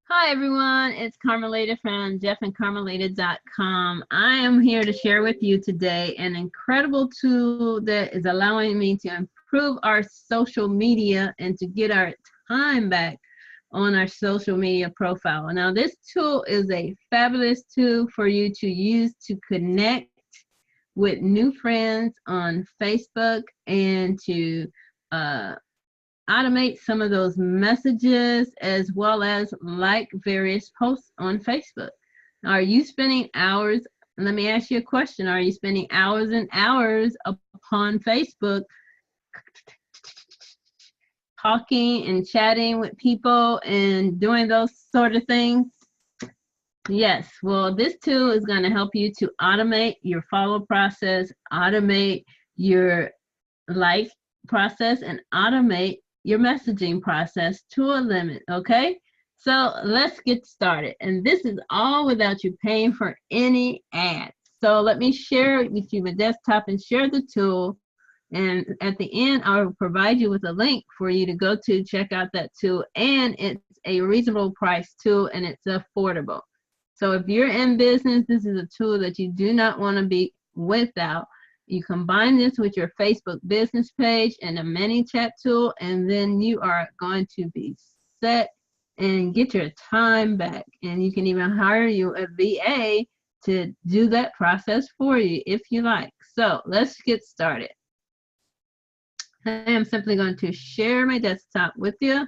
Hi everyone, it's Carmelita from JeffandCarmelita.com. I am here to share with you today an incredible tool that is allowing me to improve our social media and to get our time back on our social media profile. Now this tool is a fabulous tool for you to use to connect with new friends on Facebook and to uh, automate some of those messages as well as like various posts on Facebook. Are you spending hours? Let me ask you a question. Are you spending hours and hours upon Facebook talking and chatting with people and doing those sort of things? Yes. Well, this tool is going to help you to automate your follow process, automate your like process, and automate your messaging process to a limit. Okay, so let's get started, and this is all without you paying for any ads. So let me share with you my desktop and share the tool, and at the end I will provide you with a link for you to go to check out that tool, and it's a reasonable price tool and it's affordable. So if you're in business, this is a tool that you do not want to be without. You combine this with your Facebook business page and a mini chat tool, and then you are going to be set and get your time back. And you can even hire you a VA to do that process for you if you like. So let's get started. I am simply going to share my desktop with you.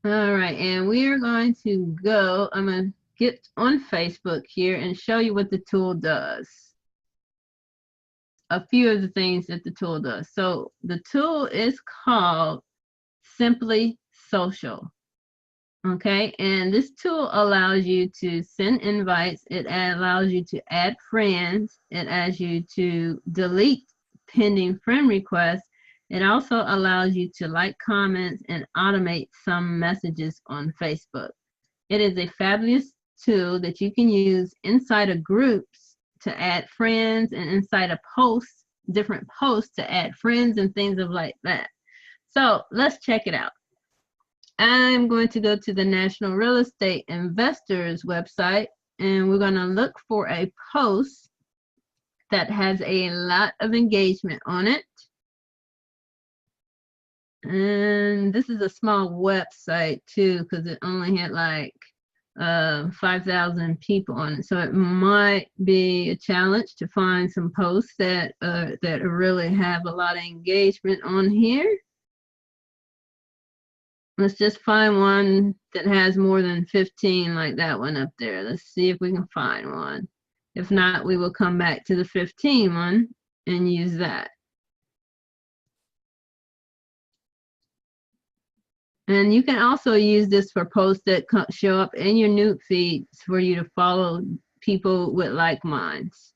All right, and we are going to go, I'm going to get on Facebook here and show you what the tool does. A few of the things that the tool does. So the tool is called Simply Social. Okay, and this tool allows you to send invites. It allows you to add friends. It allows you to delete pending friend requests. It also allows you to like comments and automate some messages on Facebook. It is a fabulous tool that you can use inside of groups to add friends, and inside a post, different posts to add friends and things of like that. So let's check it out. I'm going to go to the National Real Estate Investors website, and we're going to look for a post that has a lot of engagement on it. And this is a small website too, because it only had like 5,000 people on it, so it might be a challenge to find some posts that really have a lot of engagement on here. Let's just find one that has more than 15, like that one up there. Let's see if we can find one. If not, we will come back to the 15 one and use that. And you can also use this for posts that show up in your new feeds for you to follow people with like minds.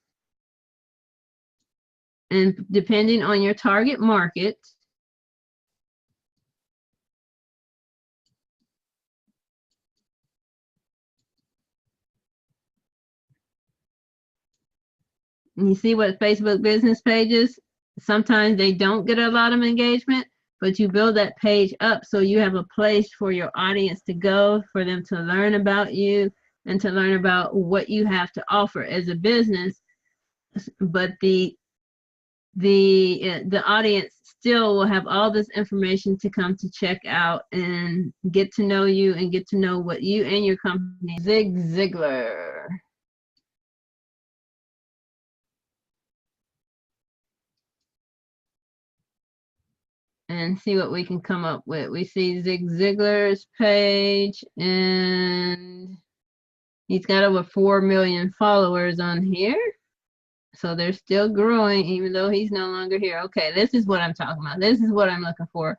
And depending on your target market, you see what Facebook business pages, sometimes they don't get a lot of engagement, but you build that page up so you have a place for your audience to go, for them to learn about you and to learn about what you have to offer as a business. But the audience still will have all this information to come to check out and get to know you and get to know what you and your company. Zig Ziglar. And see what we can come up with. We see Zig Ziglar's page, and he's got over 4 million followers on here. So they're still growing, even though he's no longer here. Okay, this is what I'm talking about. This is what I'm looking for,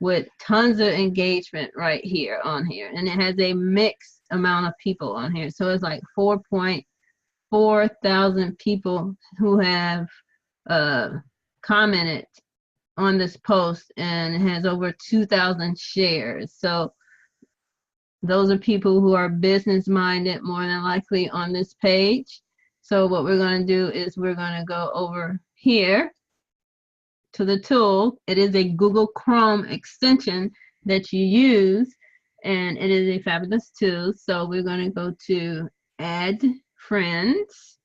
with tons of engagement right here on here. And it has a mixed amount of people on here. So it's like 4.4 thousand people who have commented on this post, and it has over 2,000 shares. So those are people who are business minded more than likely on this page. So what we're going to do is we're going to go over here to the tool. It is a Google Chrome extension that you use, and it is a fabulous tool. So we're going to go to Add Friends.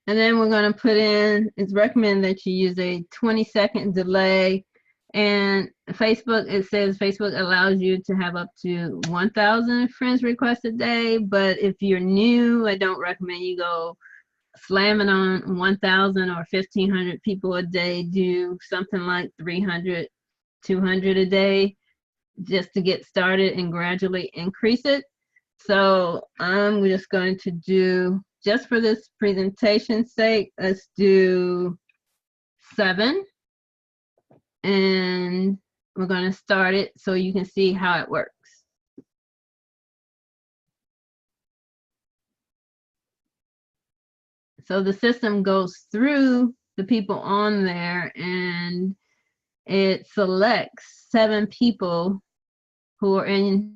And then we're going to put in, it's recommended that you use a 20-second delay. And Facebook, it says Facebook allows you to have up to 1,000 friends requests a day. But if you're new, I don't recommend you go slamming on 1,000 or 1,500 people a day. Do something like 300, 200 a day just to get started and gradually increase it. So I'm just going to do, just for this presentation's sake, let's do 7. And we're going to start it so you can see how it works. So the system goes through the people on there and it selects 7 people who are in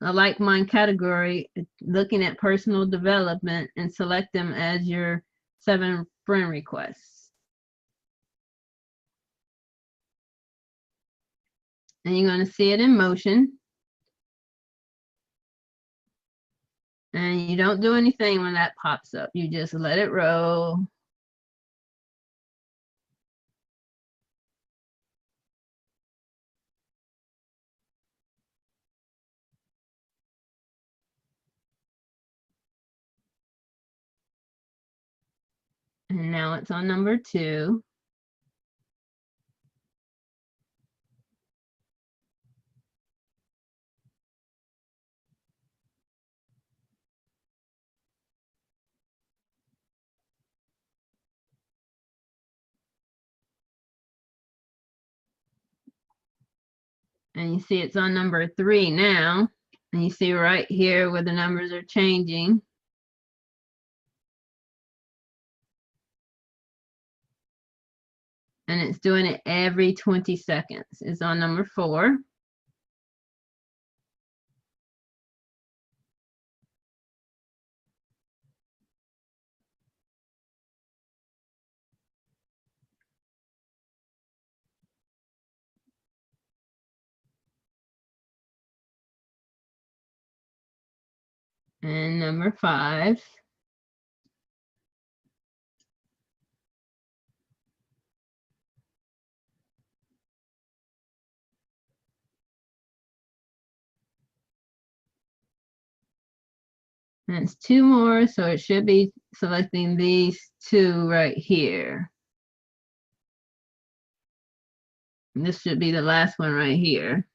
a like-mind category, looking at personal development, and select them as your 7 friend requests. And you're going to see it in motion. And you don't do anything when that pops up. You just let it roll. And now it's on number 2. And you see it's on number 3 now. And you see right here where the numbers are changing. And it's doing it every 20 seconds. It's on number 4. And number 5. And it's 2 more, so it should be selecting these 2 right here. And this should be the last one right here.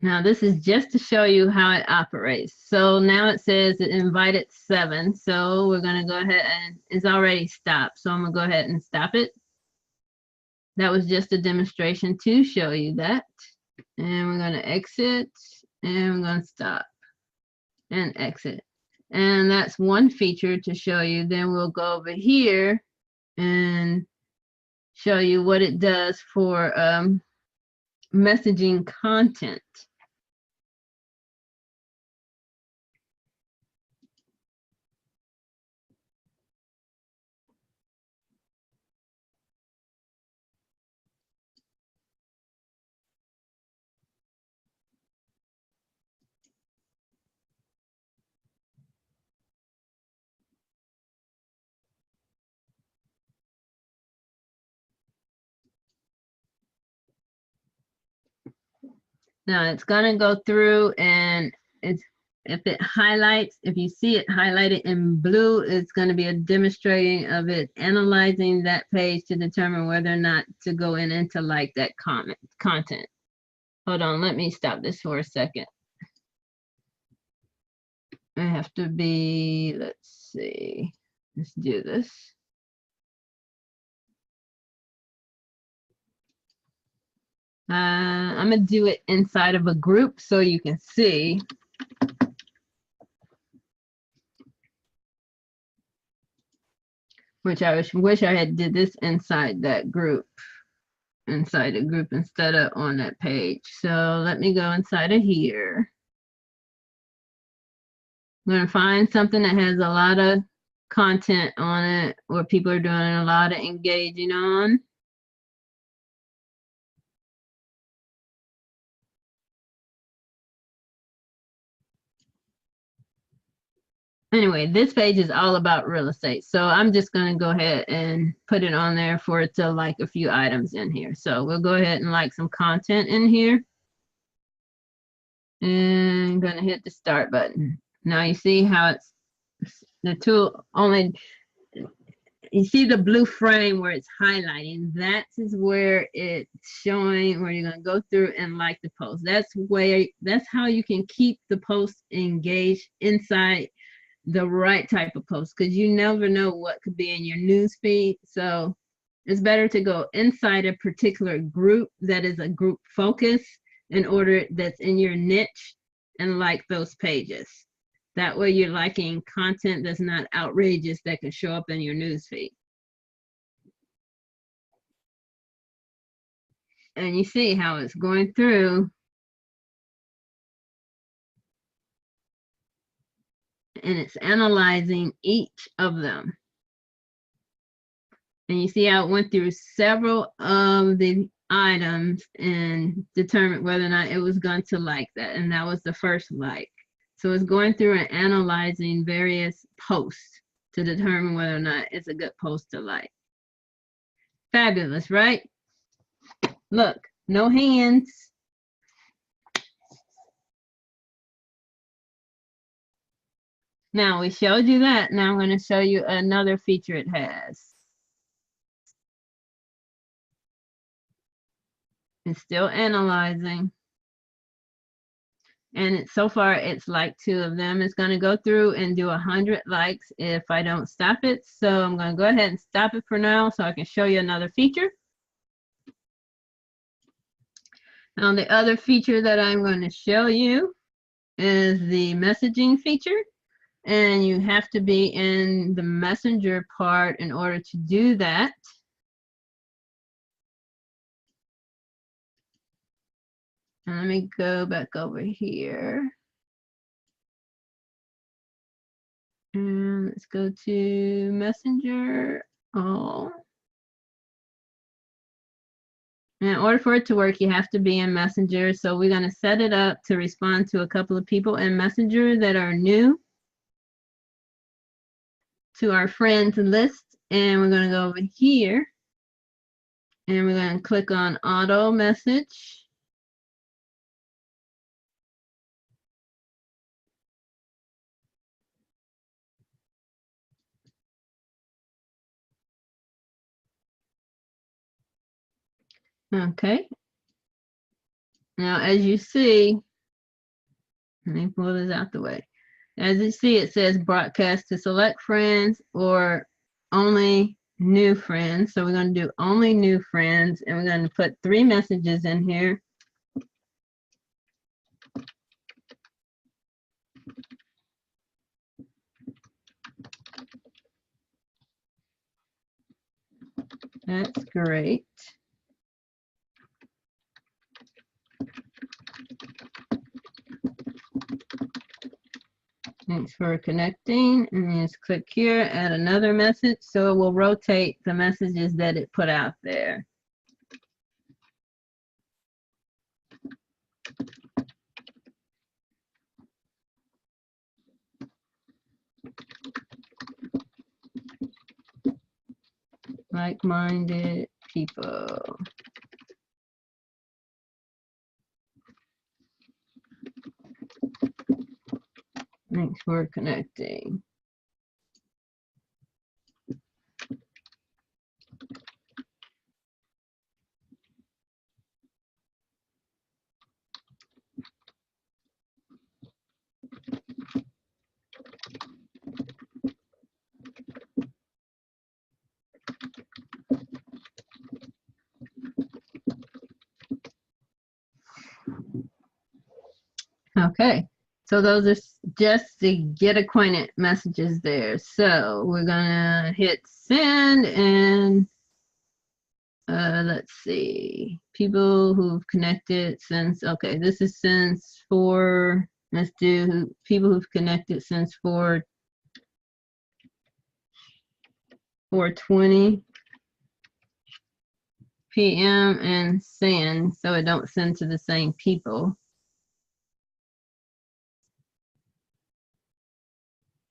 Now this is just to show you how it operates. So now it says it invited 7. So we're going to go ahead, and it's already stopped. So I'm going to go ahead and stop it. That was just a demonstration to show you that. And we're going to exit, and we're going to stop and exit. And that's one feature to show you. Then we'll go over here and show you what it does for messaging content. Now it's going to go through, and it's, if it highlights, if you see it highlighted in blue, it's going to be a demonstrating of it analyzing that page to determine whether or not to go in and to like that content. Hold on, let me stop this for a second. I have to be, let's see, let's do this. I'm going to do it inside of a group so you can see. Which I wish I had did this inside that group. inside a group instead of on that page. So let me go inside of here. I'm going to find something that has a lot of content on it, where people are doing a lot of engaging on. Anyway, this page is all about real estate. So I'm just going to go ahead and put it on there for it to like a few items in here. So we'll go ahead and like some content in here. And I'm going to hit the start button. Now you see how it's the tool only, you see the blue frame where it's highlighting. That is where it's showing where you're going to go through and like the post. That's how you can keep the post engaged inside the right type of post, because you never know what could be in your news feed. So it's better to go inside a particular group that is a group focus in order that's in your niche and like those pages. That way you're liking content that's not outrageous that can show up in your news feed. And you see how it's going through and it's analyzing each of them. And you see how it went through several of the items and determined whether or not it was going to like that. And that was the first like. So it's going through and analyzing various posts to determine whether or not it's a good post to like. Fabulous, right? Look, no hands. Now we showed you that. Now I'm going to show you another feature it has. It's still analyzing. And so far it's like 2 of them. It's going to go through and do 100 likes if I don't stop it. So I'm going to go ahead and stop it for now so I can show you another feature. Now the other feature that I'm going to show you is the messaging feature. And you have to be in the messenger part in order to do that. And let me go back over here. And let's go to Messenger. Oh. In order for it to work, you have to be in Messenger. So we're going to set it up to respond to a couple of people in Messenger that are new to our friends list. And we're going to go over here. And we're going to click on Auto Message. Okay. Now, as you see, let me pull this out the way. As you see, it says broadcast to select friends or only new friends. So we're going to do only new friends, and we're going to put 3 messages in here. That's great. Thanks for connecting. And just click here, add another message. So it will rotate the messages that it put out there. Like-minded people. Thanks for connecting. Okay, so those are just to get acquainted messages there. So we're gonna hit send, and let's see, people who've connected since, okay, this is since for, let's do people who've connected since 4:20 p.m. and send, so it don't send to the same people.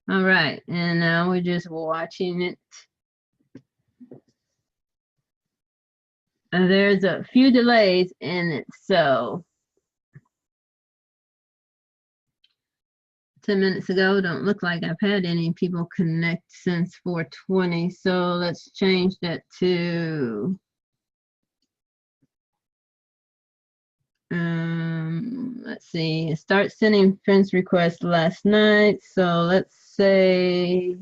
All right, and now we're just watching it. And there's a few delays in it, so 10 minutes ago, don't look like I've had any people connect since 4:20, so let's change that to let's see, start sending friends requests last night, so let's say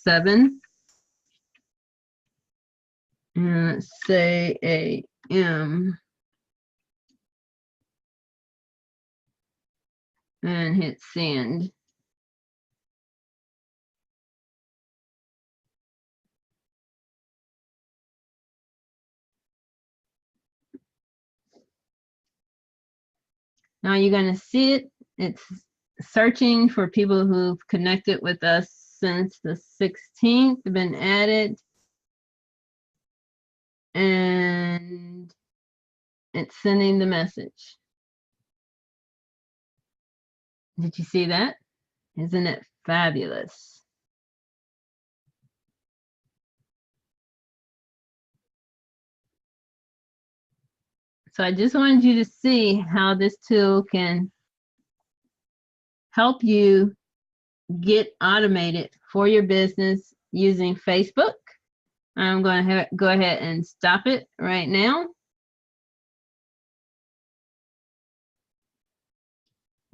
7, and let's say a.m. and hit send. Now you're going to see it. It's searching for people who've connected with us since the 16th, been added. And it's sending the message. Did you see that? Isn't it fabulous? So I just wanted you to see how this tool can help you get automated for your business using Facebook. I'm going to go ahead and stop it right now.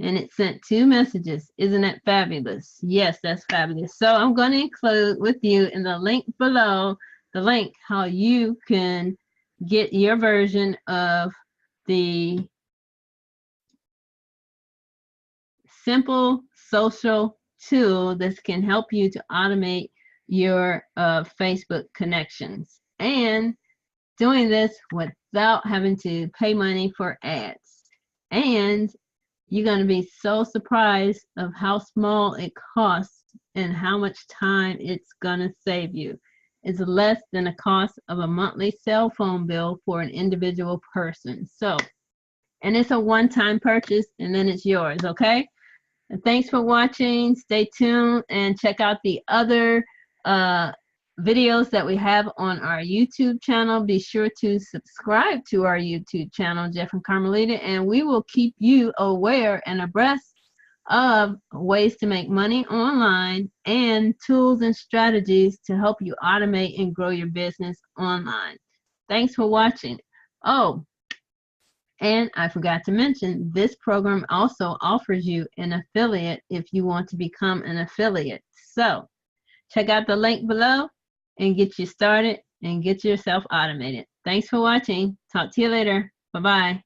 And it sent 2 messages. Isn't that fabulous? Yes, that's fabulous. So I'm going to include with you in the link below, the link how you can get your version of the simple social tool that can help you to automate your Facebook connections, and doing this without having to pay money for ads. And you're going to be so surprised of how small it costs and how much time it's going to save you. It's less than the cost of a monthly cell phone bill for an individual person. So, and it's a one-time purchase, and then it's yours, okay? And thanks for watching. Stay tuned and check out the other videos that we have on our YouTube channel. Be sure to subscribe to our YouTube channel, Jeff and Carmelita, and we will keep you aware and abreast of ways to make money online and tools and strategies to help you automate and grow your business online. Thanks for watching. Oh, and I forgot to mention, this program also offers you an affiliate if you want to become an affiliate. So check out the link below and get you started and get yourself automated. Thanks for watching. Talk to you later. Bye-bye.